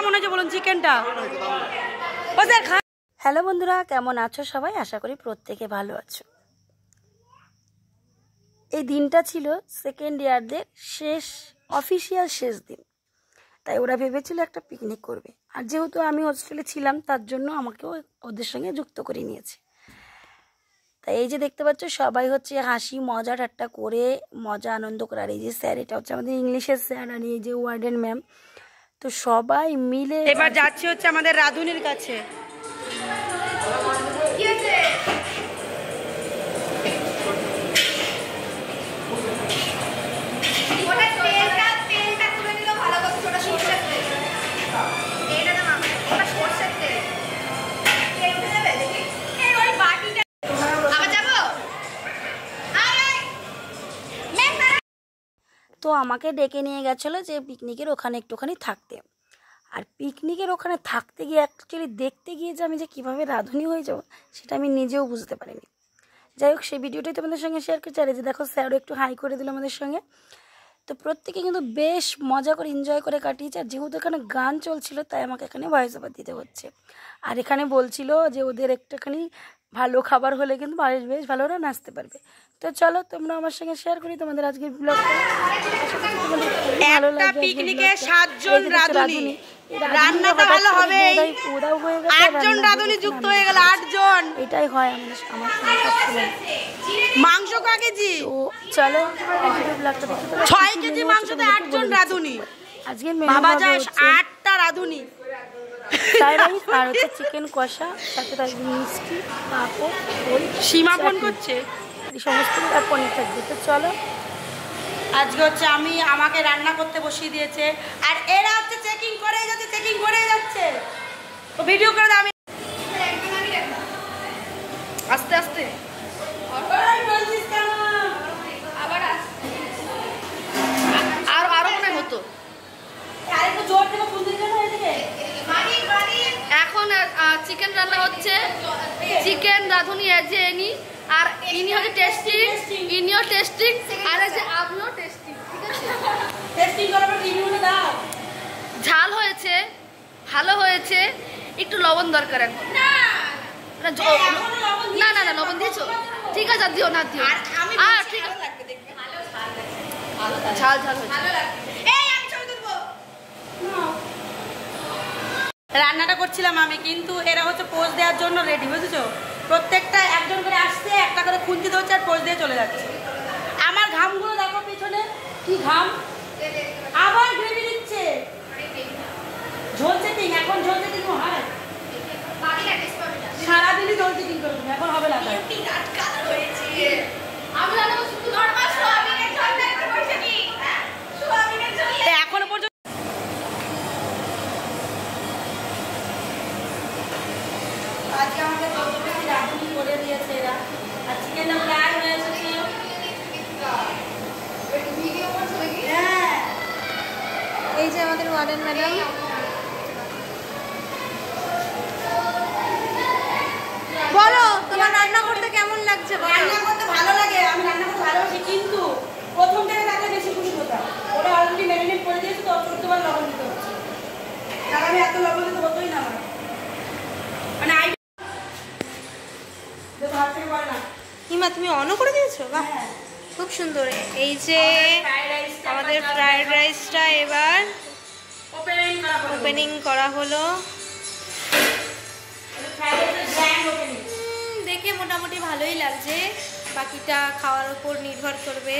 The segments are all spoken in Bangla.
কেমন হয়েছে বলুন চিকেনটা। হ্যালো বন্ধুরা, কেমন আছো সবাই? আশা করি প্রত্যেকে ভালো আছো। এই দিনটা ছিল সেকেন্ড ইয়ারদের অফিসিয়াল শেষ দিন, তাই ওরা ভেবেছিল একটা পিকনিক করবে। আর যেহেতু আমি হোস্টেলে ছিলাম তার জন্য আমাকেও ওদের সঙ্গে যুক্ত করে নিয়েছে। তাই এই যে দেখতে পাচ্ছ সবাই হচ্ছে হাসি মজা ঠাট্টা করে মজা আনন্দ করে। আর এই যে স্যার, এটা হচ্ছে আমাদের ইংলিশের স্যার, আর এই যে ওয়ার্ডেন ম্যাম, তো সবাই মিলে এবার যাচ্ছি হচ্ছে আমাদের রাধুনির কাছে। তো আমাকে ডেকে নিয়ে গেছিলো যে পিকনিকের ওখানে একটুখানি থাকতে। আর পিকনিকের ওখানে থাকতে গিয়ে অ্যাকচুয়ালি দেখতে গিয়ে যে আমি যে কীভাবে রাঁধুনি হয়ে যাবো সেটা আমি নিজেও বুঝতে পারিনি। যাই হোক, সেই ভিডিওটাই তোমাদের সঙ্গে শেয়ার করছি। আর যে দেখো স্যারও একটু হাই করে দিল আমাদের সঙ্গে। তো প্রত্যেকে কিন্তু বেশ মজা করে এনজয় করে কাটিয়েছে। আর যেহেতু এখানে গান চলছিল তাই আমাকে এখানে ভয়েস ওভার দিতে হচ্ছে। আর এখানে বলছিল যে ওদের একটুখানি ভালো খাবার হলে কিন্তু বেশ ভালো ওরা নাচতে পারবে। তো চলো তোমরা আমার সঙ্গে শেয়ার করি তোমাদের আজকের ব্লগটা। ভালো লাগবে। পিকনিকে 7 জন রাঁধুনি, রান্নাটা ভালো হবে। 8 জন রাঁধুনি যুক্ত হয়ে গেল, 8 জন। এটাই হয় আমার সঙ্গে সবসময়। মাংস ক কেজি? তো চলো ব্লগটা দেখি। 6 কেজি মাংসতে 8 জন রাঁধুনি। আজকে বাবা যায় 8টা রাঁধুনি। ফ্রাইড রাইস আর হচ্ছে চিকেন কষা, সাথে থাকবে মিষ্টি, পাঁপড়, দই। সীমা ফোন করছে, এই সমস্ত আর পনির থাকবে। তো চলো, আজকে হচ্ছে আমাকে রান্না করতে বসিয়ে দিয়েছে। আর এরা হচ্ছে চেকিং করে যাচ্ছে। তো ভিডিও করে দাও। আমি আস্তে আস্তে আরো মনে হতো। এখন চিকেন রান্না হচ্ছে। চিকেন রাঁধুনি যে ইনি, আর ইনি হচ্ছে টেস্টিং, ইনিও টেস্টিং, আর এই যে আপনিও টেস্টিং। ঠিক আছে, টেস্টিং করার পর রিভিউটা দাও। ঝাল হয়েছে, ভালো হয়েছে, একটু লবণ দরকার এখন। না লবণ দিয়েছো? ঠিক আছে, দিও না দিও। আর ঠিক আছে, ঝাল রান্নাটা করছিলাম আমি, কিন্তু এরা হচ্ছে পোজ দেওয়ার জন্য রেডি, বুঝেছো? প্রত্যেকটা একজন করে আসছে, একটা করে খুন্তি ধরছে আর পোজ দিয়ে চলে যাচ্ছে। আমার ঘামগুলো দেখো পিছনে, কি ঘাম। আবার গ্রেভি দিচ্ছে, ঝোলছে তিন। এখন ঝোলছে তিন হয়, সারাদিনই ঝোলছে তিন করবো, এখন হবে না। এখনো পর্যন্ত আজকে আমাকে রাঁধুনি করে দিয়েছে এরা। আর চিকেনটা প্রায় হয়ে এসেছে। হ্যাঁ, এই যে আমাদের ওয়ার্ডেন ম্যাডাম। বলো তোমার রান্না করতে কেমন লাগছে? রান্না করতে ভালো লাগে, আমি রান্না করতে ভালোবাসি, কিন্তু প্রথম থেকে তাকে বেশি খুশি হতাম। ওরা অলরেডি ম্যারিনেট করে দিয়েছে, তো 14বার লবণ দিতে হচ্ছে। তাহলে আমি এত লবণ দিতে হতোই না আমার। মানে হিমা তুমি অনও করে দিয়েছো? বাহ, খুব সুন্দর। এই যে আমাদের ফ্রাইড রাইসটা এবার ওপেনিং করা হলো। দেখে মোটামুটি ভালোই লাগছে, বাকিটা খাওয়ার উপর নির্ভর করবে।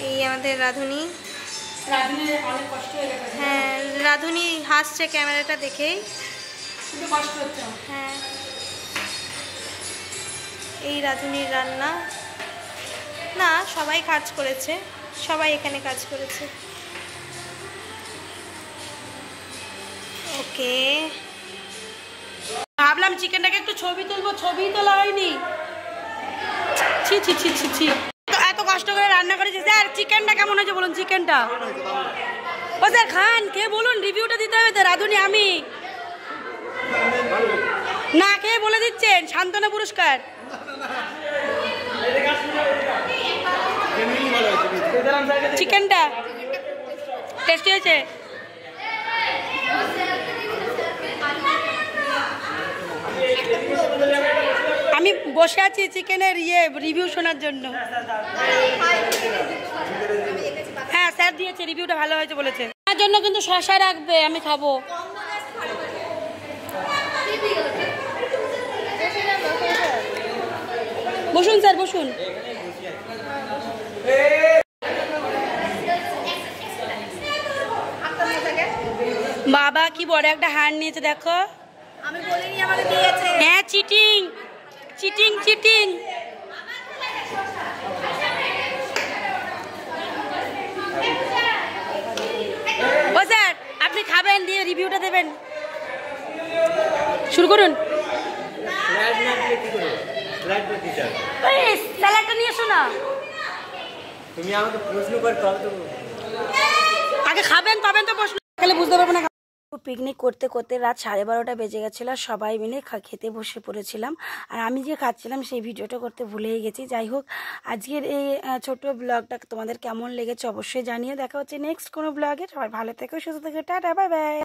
এই আমাদের রাঁধুনি। হ্যাঁ, রাঁধুনি হাসছে ক্যামেরাটা দেখেই। হ্যাঁ, এই রাঁধুনির রান্না। না, সবাই কাজ করেছে, সবাই এখানে কাজ করেছে। ওকে, ভাবলাম চিকেনটাকে একটু ছবি তুলবো, ছবি তোলা হয়নি। ছি ছি ছি ছি ছি, এত কষ্ট করে রান্না করেছি। স্যার চিকেনটা কেমন হয়েছে বলুন? চিকেনটা ও স্যার খান, কে বলুন, রিভিউটা দিতে হবে তো। রাঁধুনি আমি না খেয়ে বলে দিচ্ছেন, সান্ত্বনা পুরস্কার। চিকেনটা টেস্টি হয়েছে। বসে আছি চিকেনের রিভিউ শোনার জন্য। হ্যাঁ স্যার দিয়েছে, রিভিউটা ভালো হয়েছে বলেছে। তার জন্য কিন্তু শসা রাখবে, আমি খাবো। বসুন স্যার বসুন। বাবা কি বড় একটা হার নিয়েছে দেখো। আমি বলিনি আমাকে দিয়েছে। হ্যাঁ চিটিং চিটিং চিটিং। ও স্যার আপনি খাবেন দিয়ে রিভিউটা দেবেন, শুরু করুন। স্যালাডটা নিয়ে এসো না। তুমি আমাকে প্রশ্ন কর তবে তো আগে খাবেন তবেন তো প্রশ্ন খেলে বুঝতে পারবো না। পিকনিক করতে করতে রাত 12:30 বেজে গেছিলো, সবাই মিলে খেতে বসে পড়েছিলাম। আর আমি যে খাচ্ছিলাম সেই ভিডিওটা করতে ভুলেই গেছি। যাই হোক, আজকের এই ছোট ব্লগটা তোমাদের কেমন লেগেছে অবশ্যই জানিয়ে। দেখা হচ্ছে নেক্সট কোনো ব্লগে। সবাই ভালো থেকো, সুস্থ থেকো, টাটা, বাই বাই।